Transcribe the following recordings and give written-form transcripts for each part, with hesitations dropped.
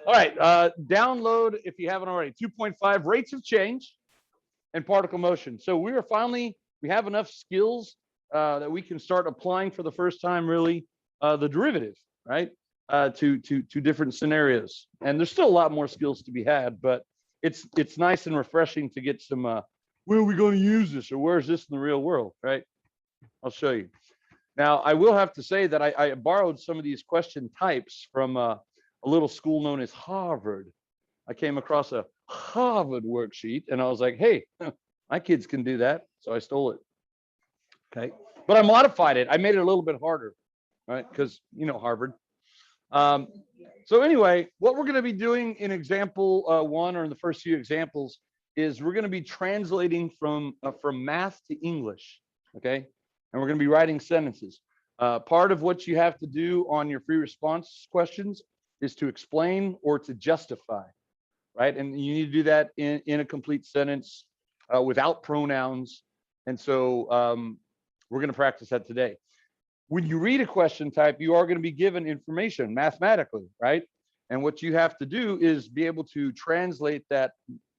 All right, download if you haven't already. 2.5 rates of change and particle motion. So we are finally, we have enough skills that we can start applying for the first time, really, the derivative, right? To different scenarios. And there's still a lot more skills to be had, but it's nice and refreshing to get some, where are we going to use this, or where's this in the real world, right? I'll show you. Now, I will have to say that I borrowed some of these question types from a little school known as Harvard. I came across a Harvard worksheet and I was like, hey, my kids can do that. So I stole it. Okay. But I modified it. I made it a little bit harder, right? Because, you know, Harvard. So anyway, what we're going to be doing in example one, or in the first few examples, is we're going to be translating from math to English. Okay. And we're going to be writing sentences. Part of what you have to do on your free response questions is to explain or to justify, right? And you need to do that in a complete sentence without pronouns. And so we're going to practice that today. When you read a question type, you are going to be given information mathematically, right? And what you have to do is be able to translate that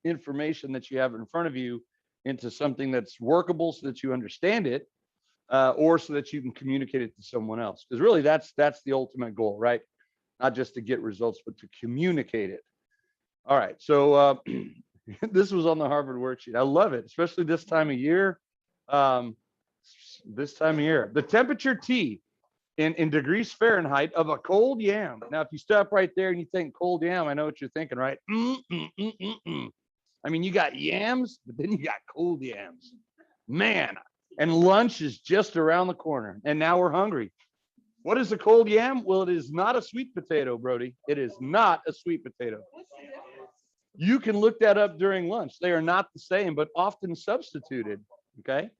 information that you have in front of you into something that's workable so that you understand it, or so that you can communicate it to someone else. Because really that's the ultimate goal, right? Not just to get results, but to communicate it. All right, so this was on the Harvard worksheet. I love it, especially this time of year. The temperature T in degrees Fahrenheit of a cold yam. Now, if you stop right there and you think cold yam, I know what you're thinking, right? I mean, you got yams, but then you got cold yams. Man, and lunch is just around the corner, and now we're hungry. What is a cold yam? Well, it is not a sweet potato, Brody. It is not a sweet potato. You can look that up during lunch. They are not the same, but often substituted, okay?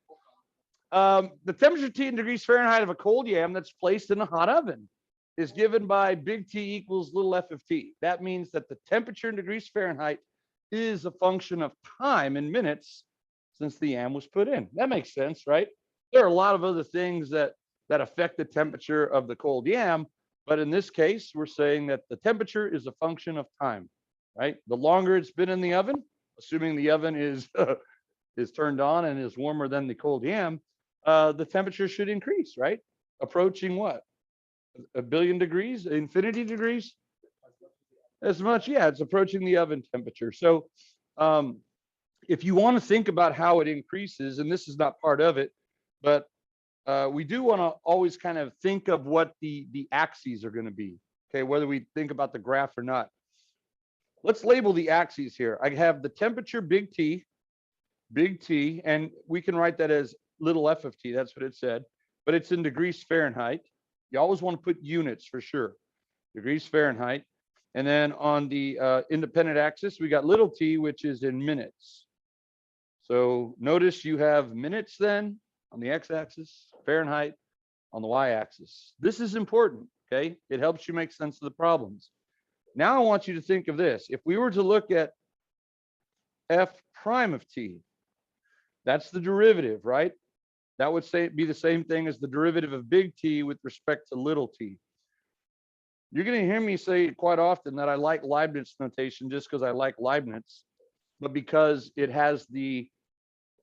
The temperature T in degrees Fahrenheit of a cold yam that's placed in a hot oven is given by big T equals little f of t. That means that the temperature in degrees Fahrenheit is a function of time in minutes since the yam was put in. That makes sense, right? There are a lot of other things that affect the temperature of the cold yam, but in this case, we're saying that the temperature is a function of time, right? The longer it's been in the oven, assuming the oven is turned on and is warmer than the cold yam, the temperature should increase, right? Approaching what? A billion degrees, infinity degrees? As much, yeah, it's approaching the oven temperature. So if you want to think about how it increases, and this is not part of it, but we do want to always kind of think of what the axes are going to be, okay, whether we think about the graph or not. Let's label the axes here. I have the temperature, big T, and we can write that as little f of t. That's what it said, but it's in degrees Fahrenheit. You always want to put units for sure. Degrees Fahrenheit. And then on the independent axis, we got little t, which is in minutes. So notice you have minutes then on the x-axis, Fahrenheit on the y-axis. This is important, okay? It helps you make sense of the problems. Now I want you to think of this. If we were to look at f prime of t, that's the derivative, right? That would be the same thing as the derivative of big T with respect to little t. You're going to hear me say quite often that I like Leibniz notation just because I like Leibniz, but because it has the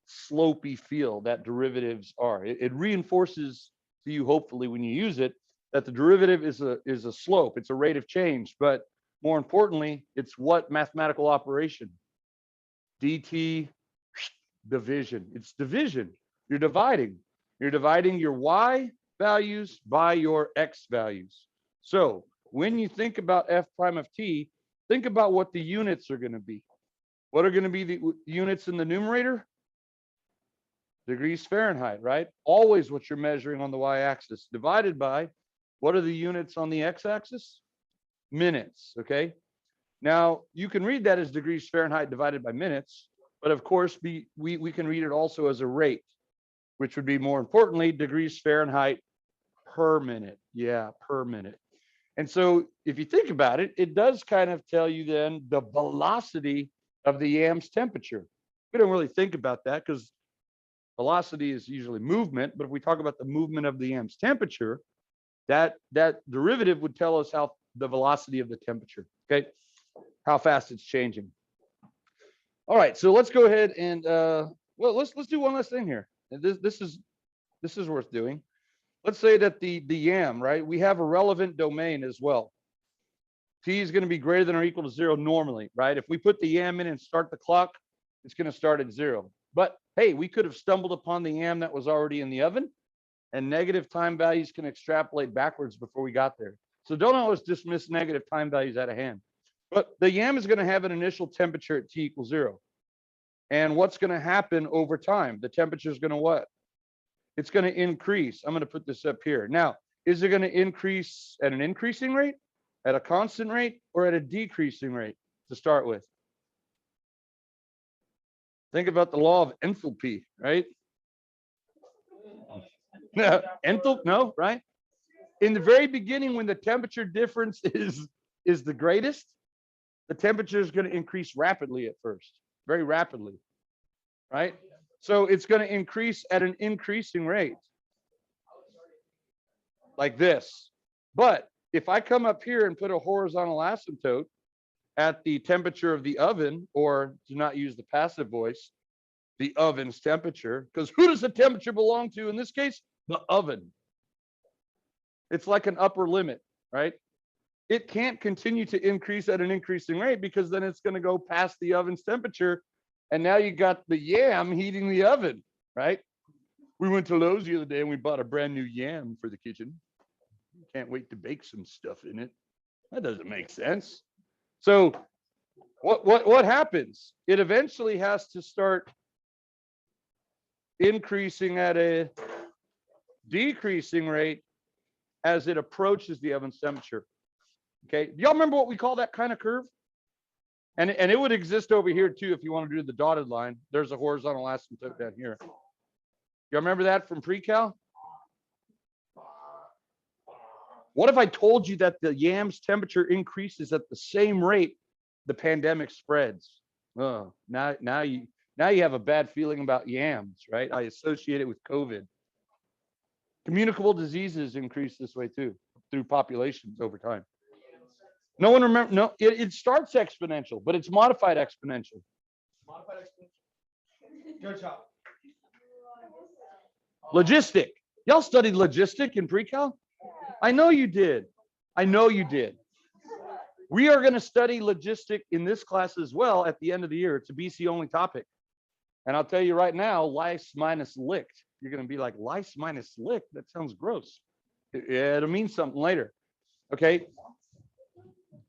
slopey feel that derivatives are. It reinforces to you, hopefully, when you use it, that the derivative is a slope. It's a rate of change, but more importantly, it's what mathematical operation? dt division. It's division. You're dividing. You're dividing your y values by your x values. So when you think about f prime of t, think about what the units are going to be. What are going to be the units in the numerator? Degrees Fahrenheit, right? Always what you're measuring on the y-axis, divided by what are the units on the x-axis? Minutes, okay? Now, you can read that as degrees Fahrenheit divided by minutes, but of course, we can read it also as a rate, which would be, more importantly, degrees Fahrenheit per minute. Yeah, per minute. And so if you think about it, it does kind of tell you then the velocity of the yam's temperature. We don't really think about that because velocity is usually movement, but if we talk about the movement of the yam's temperature, that derivative would tell us how the velocity of the temperature. Okay, how fast it's changing. All right, so let's go ahead and well, let's do one last thing here. And this is worth doing. Let's say that the YAM, right? We have a relevant domain as well. T is going to be greater than or equal to 0 normally, right? If we put the YAM in and start the clock, it's going to start at 0. But hey, we could have stumbled upon the YAM that was already in the oven, and negative time values can extrapolate backwards before we got there. So don't always dismiss negative time values out of hand. But the YAM is going to have an initial temperature at T equals 0. And what's going to happen over time? The temperature is going to what? It's going to increase. I'm going to put this up here. Now, is it going to increase at an increasing rate, at a constant rate, or at a decreasing rate to start with? Think about the law of enthalpy, right? No, right? In the very beginning, when the temperature difference is the greatest, the temperature is going to increase rapidly at first, very rapidly, right? So it's going to increase at an increasing rate, like this. But if I come up here and put a horizontal asymptote at the temperature of the oven, or do not use the passive voice, the oven's temperature, because who does the temperature belong to in this case? The oven. It's like an upper limit, right? It can't continue to increase at an increasing rate, because then it's going to go past the oven's temperature. And now you got the YAM heating the oven, right? We went to Lowe's the other day and we bought a brand new YAM for the kitchen. Can't wait to bake some stuff in it. That doesn't make sense. So what happens? It eventually has to start increasing at a decreasing rate as it approaches the oven's temperature. Okay, do y'all remember what we call that kind of curve? And it would exist over here too if you want to do the dotted line. There's a horizontal asymptote down here. Y'all remember that from pre-cal? What if I told you that the YAM's temperature increases at the same rate the pandemic spreads? Oh, now you have a bad feeling about YAMs, right? I associate it with COVID. Communicable diseases increase this way too, through populations over time. No one remember. No, it starts exponential, but it's modified exponential. Modified exponential. Good job. Logistic. Y'all studied logistic in pre-cal? I know you did. I know you did. We are going to study logistic in this class as well at the end of the year. It's a BC only topic. And I'll tell you right now, lice minus licked. You're going to be like, lice minus licked? That sounds gross. It'll mean something later. Okay.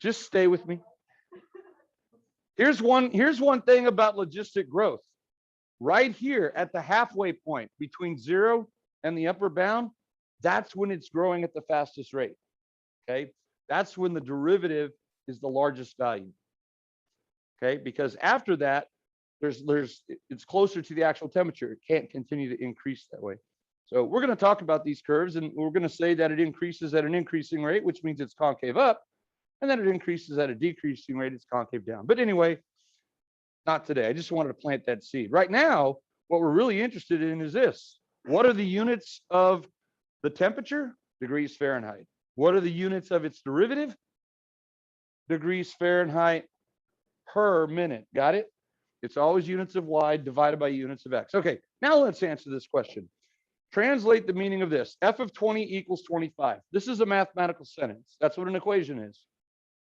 Just stay with me. Here's one thing about logistic growth. Right here at the halfway point between 0 and the upper bound, that's when it's growing at the fastest rate. Okay, that's when the derivative is the largest value. Okay, because after that, it's closer to the actual temperature. It can't continue to increase that way. So we're going to talk about these curves, and we're going to say that it increases at an increasing rate, which means it's concave up. And then it increases at a decreasing rate, it's concave down. But anyway, not today. I just wanted to plant that seed. Right now, what we're really interested in is this. What are the units of the temperature? Degrees Fahrenheit. What are the units of its derivative? Degrees Fahrenheit per minute. Got it? It's always units of Y divided by units of X. Okay, now let's answer this question. Translate the meaning of this. F of 20 equals 25. This is a mathematical sentence. That's what an equation is.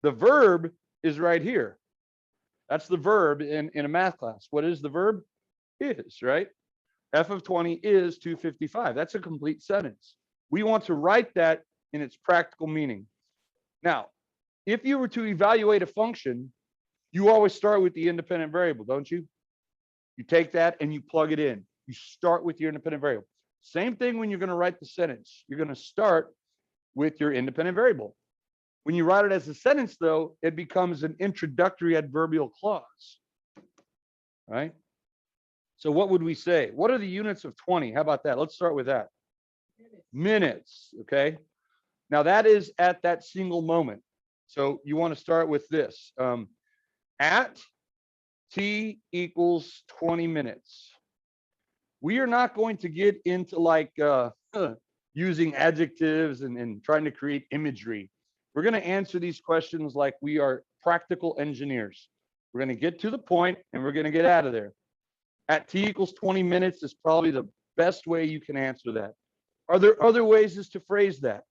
The verb is right here. That's the verb in a math class. What is the verb? Is, right? F of 20 is 255. That's a complete sentence. We want to write that in its practical meaning. Now, if you were to evaluate a function, you always start with the independent variable, don't you? You take that and you plug it in. You start with your independent variable. Same thing when you're going to write the sentence. You're going to start with your independent variable. When you write it as a sentence, though, it becomes an introductory adverbial clause, right? So what would we say? What are the units of 20? How about that? Let's start with that. Minutes, okay? Now that is at that single moment. So you want to start with this. At T equals 20 minutes. We are not going to get into like using adjectives and trying to create imagery. We're going to answer these questions like we are practical engineers. We're going to get to the point and we're going to get out of there. At t equals 20 minutes is probably the best way you can answer that. Are there other ways as to phrase that?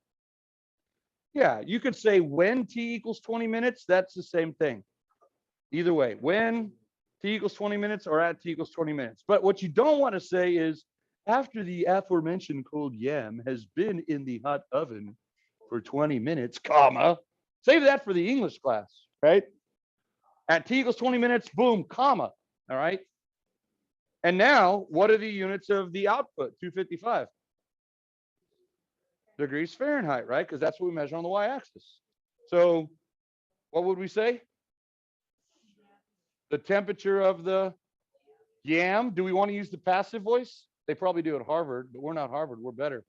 Yeah, you could say when t equals 20 minutes, that's the same thing. Either way, when t equals 20 minutes or at t equals 20 minutes. But what you don't want to say is after the aforementioned cold yam has been in the hot oven for 20 minutes, comma, save that for the English class, right? At t equals 20 minutes, boom, comma, all right? And now, what are the units of the output? 255 degrees Fahrenheit, right? Because that's what we measure on the y-axis. So what would we say? The temperature of the yam. Do we want to use the passive voice? They probably do at Harvard, but we're not Harvard. We're better.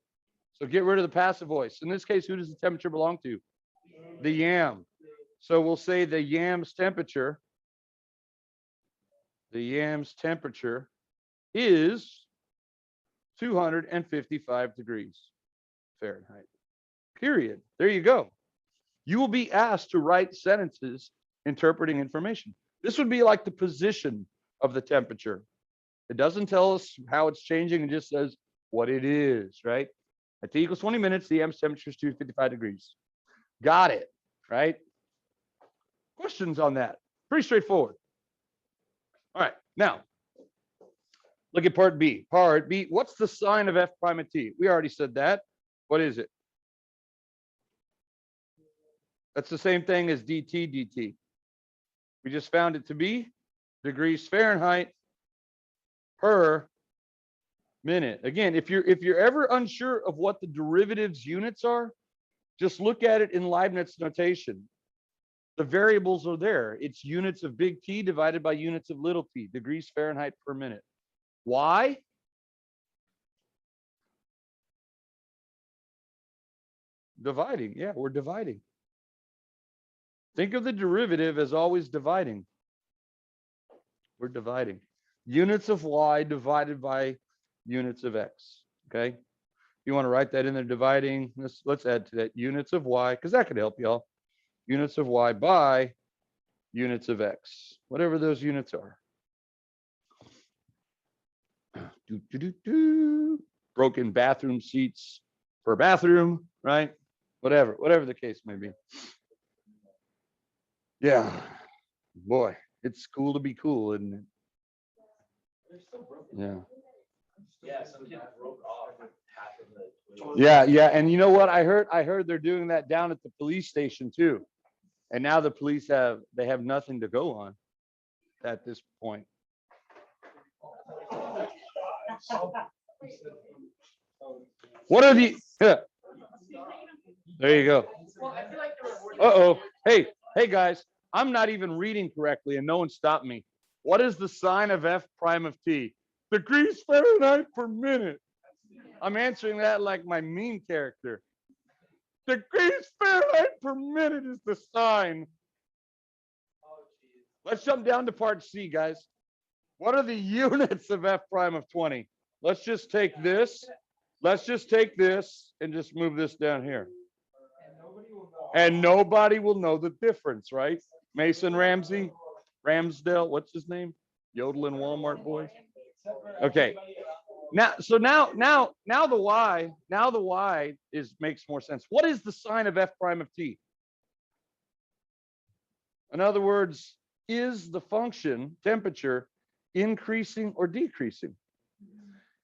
So get rid of the passive voice. In this case, who does the temperature belong to? The yam. So we'll say the yam's temperature. The yam's temperature is 255 degrees Fahrenheit. Period. There you go. You will be asked to write sentences interpreting information. This would be like the position of the temperature. It doesn't tell us how it's changing. It just says what it is, right? At t equals 20 minutes, the yam's temperature is 255 degrees. Got it, right? Questions on that? Pretty straightforward. All right, now, look at part B. Part B, what's the sign of f prime at t? We already said that. What is it? That's the same thing as dt. We just found it to be degrees Fahrenheit per minute. Again, if you're ever unsure of what the derivatives units are, just look at it in Leibniz notation. The variables are there. It's units of big T divided by units of little t, degrees Fahrenheit per minute. Why? Dividing. Yeah, we're dividing. Think of the derivative as always dividing. We're dividing. Units of y divided by units of x. Okay. You want to write that in there, dividing. Let's add to that units of y, because that could help y'all. Units of y by units of x, whatever those units are. Broken bathroom seats per bathroom, right? Whatever the case may be. Yeah, boy, it's cool to be cool, isn't it? Yeah. Yeah, some kid broke off half of the. Yeah, and you know what? I heard they're doing that down at the police station too. And now the police have nothing to go on at this point. What are the yeah. There you go. Uh-oh. Hey, guys, I'm not even reading correctly and no one stopped me. What is the sign of f prime of t? Degrees Fahrenheit per minute. I'm answering that like my mean character. Degrees Fahrenheit per minute is the sign. Let's jump down to part C, guys. What are the units of f prime of 20? Let's just take this. Let's just take this and just move this down here. And nobody will know the difference, right? Mason Ramsey, Ramsdale, what's his name? Yodeling Walmart boys. Okay. Now the y makes more sense. What is the sign of f prime of t? In other words, is the function temperature increasing or decreasing?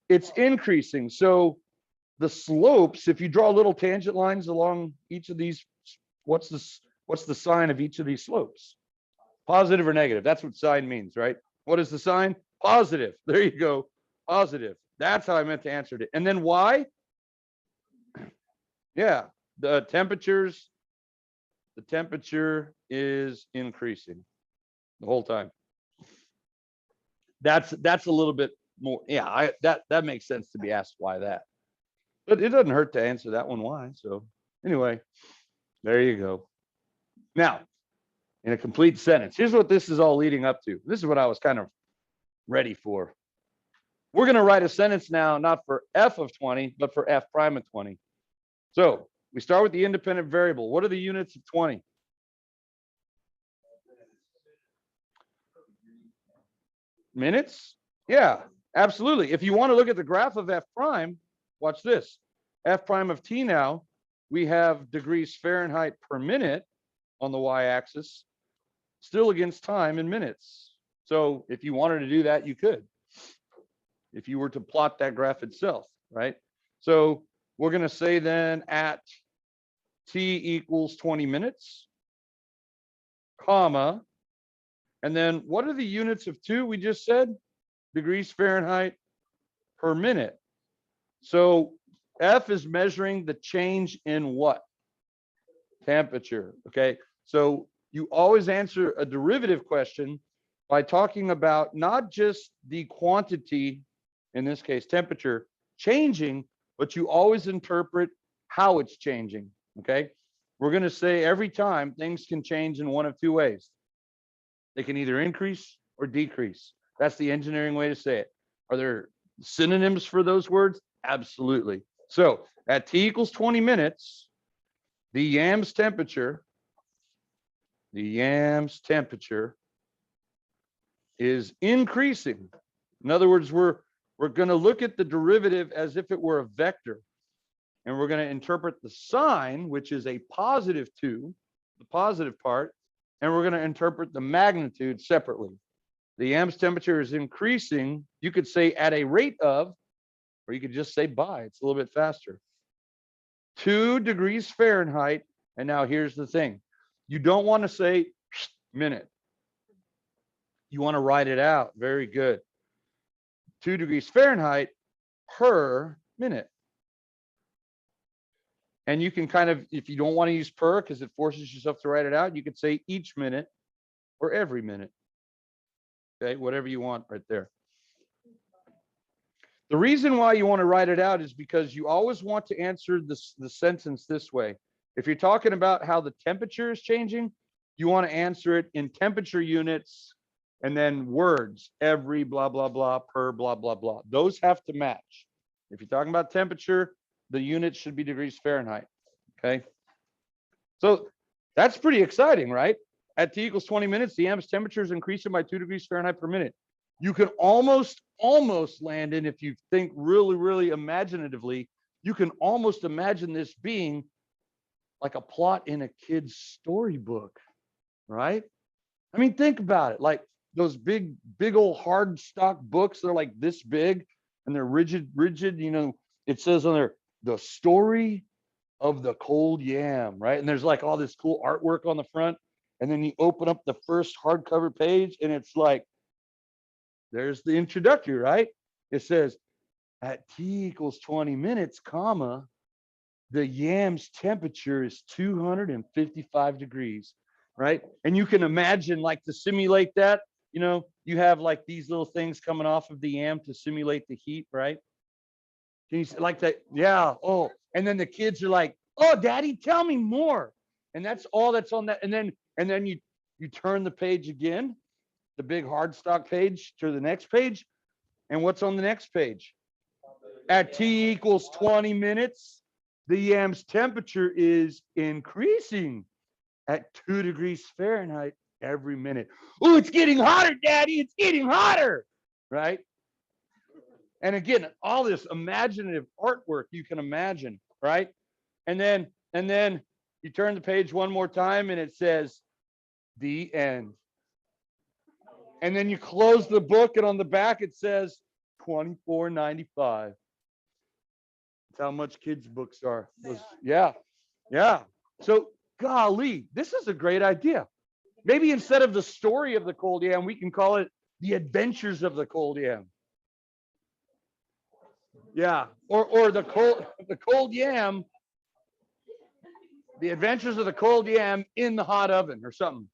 It's increasing. So the slopes, if you draw little tangent lines along each of these, what's the sign of each of these slopes? Positive or negative? That's what sign means, right? What is the sign? Positive. There you go. Positive. That's how I meant to answer it. And then why? Yeah, the temperature is increasing the whole time. That's a little bit more. Yeah, that makes sense to be asked why that. But it doesn't hurt to answer that one why. So anyway, there you go. Now, in a complete sentence, here's what this is all leading up to. This is what I was kind of ready for. We're going to write a sentence now, not for f of 20, but for f prime of 20. So We start with the independent variable. What are the units of 20? Minutes? Yeah, absolutely. If you want to look at the graph of F prime, watch this. F prime of T now, we have degrees Fahrenheit per minute on the y-axis, still against time in minutes. So if you wanted to do that, you could. If you were to plot that graph itself, right? So we're going to say then at T equals 20 minutes, comma, and then what are the units of 2 we just said? Degrees Fahrenheit per minute. So F is measuring the change in what? Temperature, okay? So you always answer a derivative question by talking about not just the quantity, in this case, temperature, changing, but you always interpret how it's changing, okay? We're going to say every time things can change in one of 2 ways. They can either increase or decrease. That's the engineering way to say it. Are there synonyms for those words? Absolutely. So at T equals 20 minutes, the yam's temperature is increasing. In other words, we're going to look at the derivative as if it were a vector. And we're going to interpret the sign, which is a positive 2, the positive part, and we're going to interpret the magnitude separately. The yam's temperature is increasing. You could say at a rate of, or you could just say by, it's a little bit faster. 2 degrees Fahrenheit. And now here's the thing. You don't want to say minute. You want to write it out. Very good. 2 degrees Fahrenheit per minute. And you can kind of, if you don't want to use per because it forces yourself to write it out, you could say each minute or every minute. Okay, whatever you want right there. The reason why you want to write it out is because you always want to answer the sentence this way. If you're talking about how the temperature is changing, you want to answer it in temperature units and then words, every blah, blah, blah, per blah, blah, blah. Those have to match. If you're talking about temperature, the units should be degrees Fahrenheit, okay? So that's pretty exciting, right? At T equals 20 minutes, the amb's temperature is increasing by 2 degrees Fahrenheit per minute. You can almost land in, if you think really, really imaginatively, you can almost imagine this being like a plot in a kid's storybook, right? I mean, think about it. Like those big old hard stock books, they're like this big and they're rigid, you know, it says on there, the story of the cold yam, right? And there's like all this cool artwork on the front. And then you open up the first hardcover page and it's like, there's the introductory, right? It says at T equals 20 minutes, comma, the yam's temperature is 255 degrees, right? And you can imagine, like, to simulate that, you know, you have like these little things coming off of the yam to simulate the heat, right? Can you like that? Yeah. Oh, and then the kids are like, oh, daddy, tell me more. And that's all that's on that. And then you turn the page again, the big hard stock page to the next page. And what's on the next page? At T equals 20 minutes, the yam's temperature is increasing at 2 degrees Fahrenheit every minute. Oh, it's getting hotter, daddy. It's getting hotter, right? And again, all this imaginative artwork you can imagine, right? And then you turn the page one more time and it says the end. And then you close the book and on the back it says $24.95. That's how much kids' books are. Yeah. So golly, this is a great idea. Maybe instead of the story of the cold yam, we can call it the adventures of the cold yam. Yeah, or the cold yam, the adventures of the cold yam in the hot oven or something.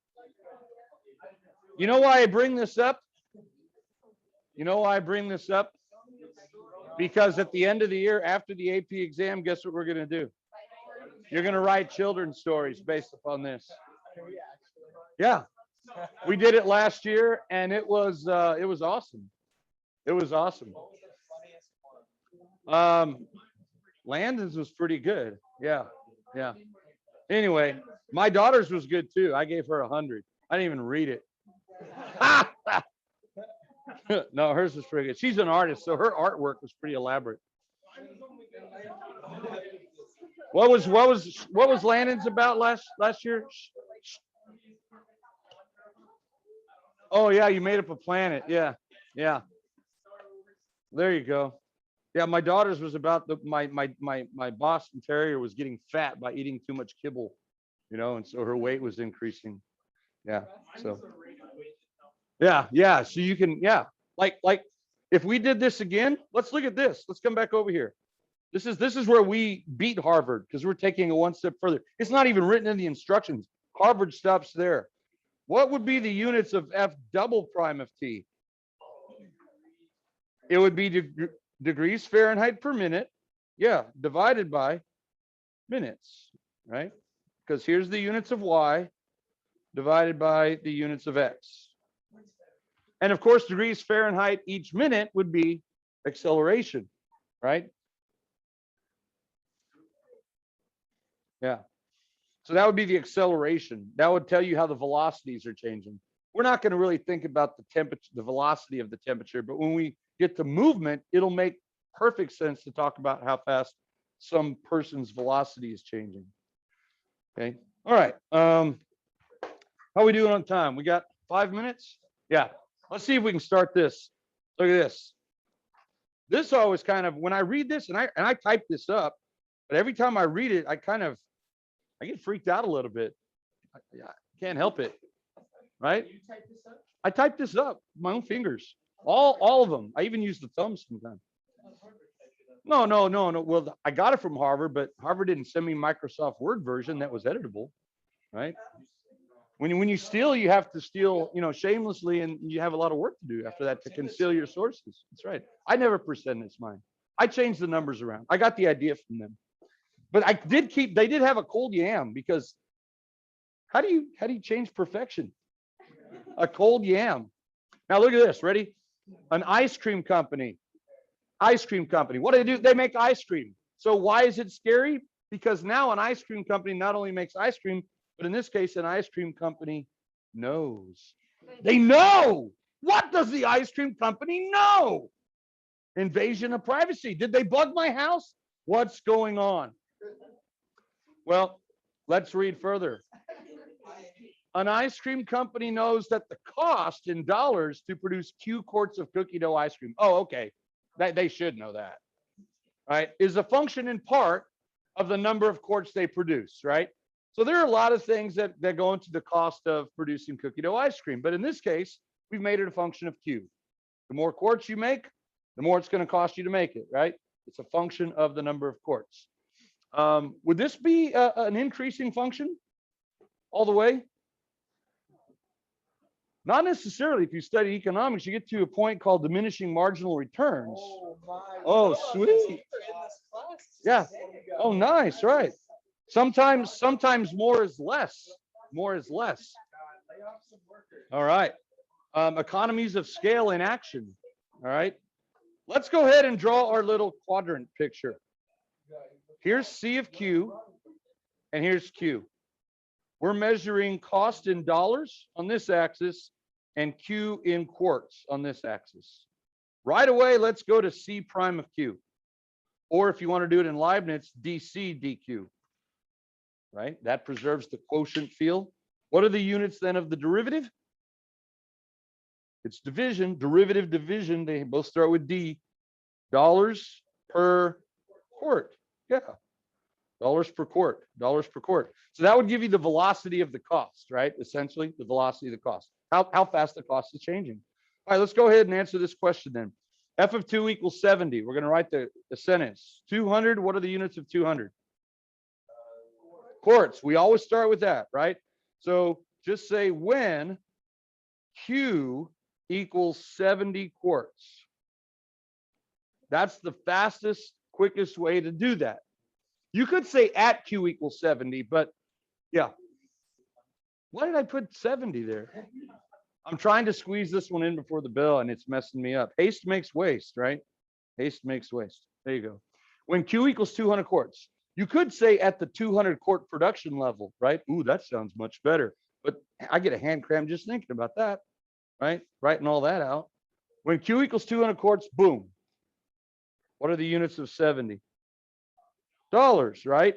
You know why I bring this up? Because at the end of the year, after the AP exam, guess what we're going to do? You're going to write children's stories based upon this. Yeah, we did it last year, and it was awesome. It was awesome. Landon's was pretty good. Yeah. Yeah. Anyway, my daughter's was good too. I gave her 100. I didn't even read it. No, hers was pretty good. She's an artist, so her artwork was pretty elaborate. What was Landon's about last year? Oh yeah, you made up a planet. Yeah, yeah. There you go. Yeah, my daughter's was about my Boston Terrier was getting fat by eating too much kibble, and so her weight was increasing. Yeah. So yeah. So you can, like if we did this again, let's look at this. Let's come back over here. This is where we beat Harvard because we're taking it one step further. It's not even written in the instructions. Harvard stops there. What would be the units of F double prime of T? It would be degrees Fahrenheit per minute. Yeah, divided by minutes, right? Because here's the units of Y divided by the units of X. And of course, degrees Fahrenheit each minute would be acceleration, right? Yeah. So that would be the acceleration. That would tell you how the velocities are changing. We're not going to really think about the temperature, the velocity of the temperature, but when we get to movement, it'll make perfect sense to talk about how fast some person's velocity is changing. Okay. All right. How are we doing on time? We got 5 minutes? Yeah. Let's see if we can start this. Look at this. This always kind of, when I read this, and I type this up, but every time I read it, I get freaked out a little bit. I can't help it. Right? You type this up? I typed this up, my own fingers. All of them. I even use the thumbs sometimes. No. Well, I got it from Harvard, but Harvard didn't send me Microsoft Word version that was editable, right? When you steal, you have to steal, shamelessly, and you have a lot of work to do after that to conceal your sources. That's right. I never percentage mine. I changed the numbers around. I got the idea from them. But they did have a cold yam, because how do you change perfection? A cold yam. Now look at this. Ready? An ice cream company. Ice cream company. What do? They make ice cream. So why is it scary? Because now an ice cream company not only makes ice cream, but in this case, an ice cream company knows. They know. What does the ice cream company know? Invasion of privacy. Did they bug my house? What's going on? Well, let's read further. An ice cream company knows that the cost in dollars to produce Q quarts of cookie dough ice cream. Oh, okay. They should know that, right? Is a function in part of the number of quarts they produce, right? So there are a lot of things that go into the cost of producing cookie dough ice cream. But in this case, we've made it a function of Q. The more quarts you make, the more it's going to cost you to make it, right? It's a function of the number of quarts. Would this be an increasing function all the way? Not necessarily. If you study economics, you get to a point called diminishing marginal returns. Oh, sweet. Yeah. Oh, nice. Right. Sometimes more is less. More is less. All right. Economies of scale in action. All right. Let's go ahead and draw our little quadrant picture. Here's C of Q, and here's Q. We're measuring cost in dollars on this axis and Q in quarts on this axis. Right away, let's go to C prime of Q. Or if you want to do it in Leibniz, dC dQ. Right? That preserves the quotient field. What are the units then of the derivative? It's division, derivative division. They both start with D. Dollars per quart. Yeah. Dollars per quart. So that would give you the velocity of the cost, right? Essentially, the velocity of the cost. How fast the cost is changing. All right, let's go ahead and answer this question then. F of 2 equals 70. We're going to write the sentence. 200, what are the units of 200? Quarts. We always start with that, right? So just say when Q equals 70 quarts. That's the fastest, quickest way to do that. You could say at Q equals 70, but yeah. Why did I put 70 there? I'm trying to squeeze this one in before the bell and it's messing me up. Haste makes waste, right? Haste makes waste. There you go. When Q equals 200 quarts. You could say at the 200 quart production level, right? Ooh, that sounds much better. But I get a hand cramp just thinking about that, right? Writing all that out. When Q equals 200 quarts, boom. What are the units of 70? Dollars, right?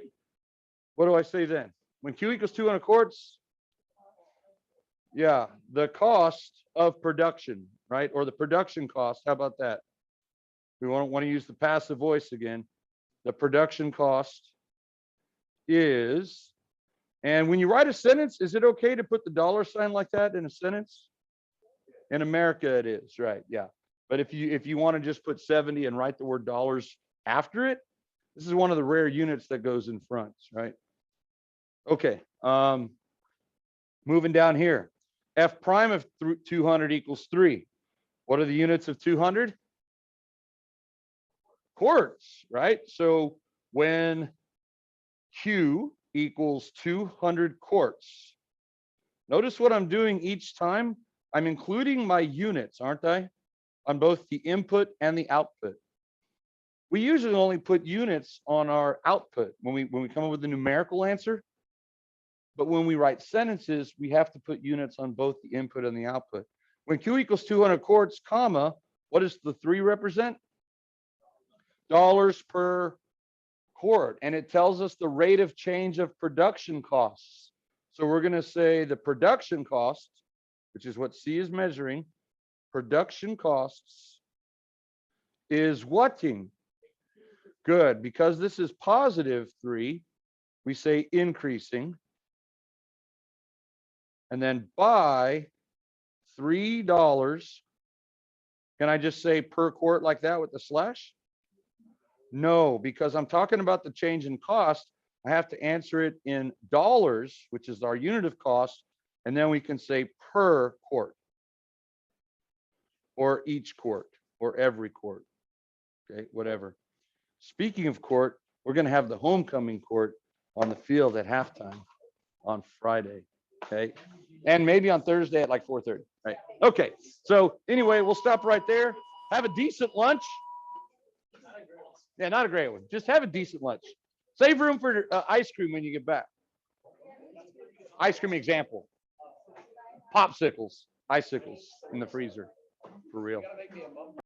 What do I say then? When Q equals 200 quarts, yeah, the cost of production, right? Or the production cost. How about that? We want to use the passive voice again. The production cost is, and when you write a sentence, is it okay to put the dollar sign like that in a sentence? In America, it is, right? Yeah. But if you want to just put 70 and write the word dollars after it, this is one of the rare units that goes in front, right? Okay. Moving down here. F prime of 200 equals 3. What are the units of 200? Quarts, right? So when Q equals 200 quarts, notice what I'm doing each time. I'm including my units, aren't I? On both the input and the output. We usually only put units on our output when we come up with a numerical answer. But when we write sentences, we have to put units on both the input and the output. When Q equals 200 quarts, comma, what does the 3 represent? Dollars per quart. And it tells us the rate of change of production costs. So we're going to say the production cost, which is what C is measuring, production costs is whating? Good, because this is positive 3, we say increasing. And then by $3, can I just say per quart like that with the slash? No, because I'm talking about the change in cost. I have to answer it in dollars, which is our unit of cost, and then we can say per quart, or each quart, or every quart, okay, whatever. Speaking of quart, we're going to have the homecoming quart on the field at halftime on Friday, okay, and maybe on Thursday at like 4:30, right? Okay, so anyway, we'll stop right there. Have a decent lunch. Yeah, not a great one. Just have a decent lunch. Save room for ice cream when you get back. Ice cream example. Popsicles, icicles in the freezer, for real.